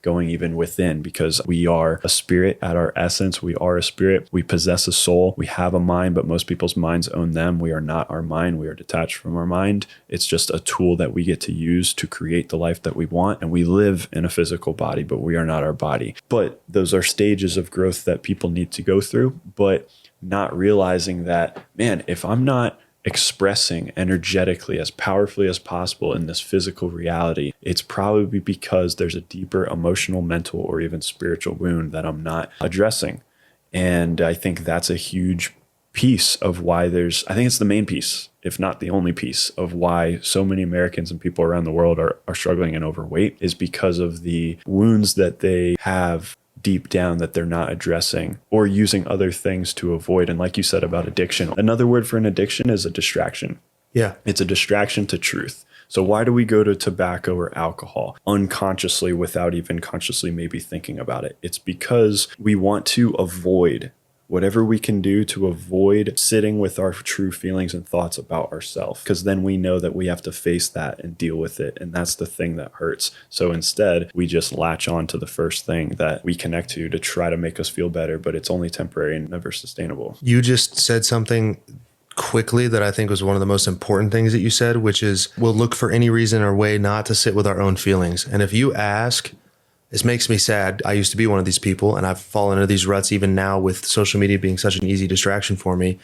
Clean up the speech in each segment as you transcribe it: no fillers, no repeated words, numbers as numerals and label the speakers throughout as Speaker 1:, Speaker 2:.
Speaker 1: going even within, because we are a spirit at our essence. We are a spirit. We possess a soul. We have a mind, but most people's minds own them. We are not our mind. We are detached from our mind. It's just a tool that we get to use to create the life that we want. And we live in a physical body, but we are not our body. But those are stages of growth that people need to go through, but not realizing that, man, if I'm not expressing energetically as powerfully as possible in this physical reality, it's probably because there's a deeper emotional, mental, or even spiritual wound that I'm not addressing. And I think that's a huge piece of why I think it's the main piece, if not the only piece, of why so many Americans and people around the world are struggling and overweight, is because of the wounds that they have deep down that they're not addressing, or using other things to avoid. And like you said about addiction, another word for an addiction is a distraction.
Speaker 2: Yeah.
Speaker 1: It's a distraction to truth. So why do we go to tobacco or alcohol unconsciously without even consciously maybe thinking about it? It's because we want to avoid whatever we can do to avoid sitting with our true feelings and thoughts about ourselves, because then we know that we have to face that and deal with it. And that's the thing that hurts. So instead, we just latch on to the first thing that we connect to try to make us feel better, but it's only temporary and never sustainable.
Speaker 2: You just said something quickly that I think was one of the most important things that you said, which is we'll look for any reason or way not to sit with our own feelings. And if you ask, this makes me sad. I used to be one of these people, and I've fallen into these ruts even now with social media being such an easy distraction for me.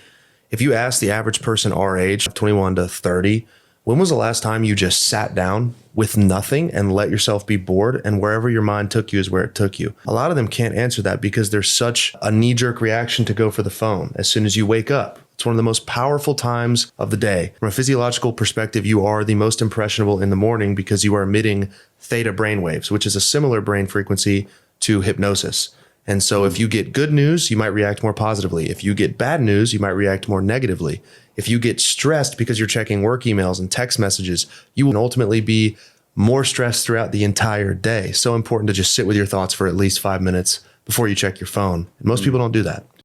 Speaker 2: If you ask the average person our age, 21 to 30, when was the last time you just sat down with nothing and let yourself be bored, and wherever your mind took you is where it took you? A lot of them can't answer that because there's such a knee-jerk reaction to go for the phone as soon as you wake up. It's one of the most powerful times of the day. From a physiological perspective, you are the most impressionable in the morning because you are emitting theta brainwaves, which is a similar brain frequency to hypnosis. And so if you get good news, you might react more positively. If you get bad news, you might react more negatively. If you get stressed because you're checking work emails and text messages, you will ultimately be more stressed throughout the entire day. So important to just sit with your thoughts for at least 5 minutes before you check your phone. And most people don't do that.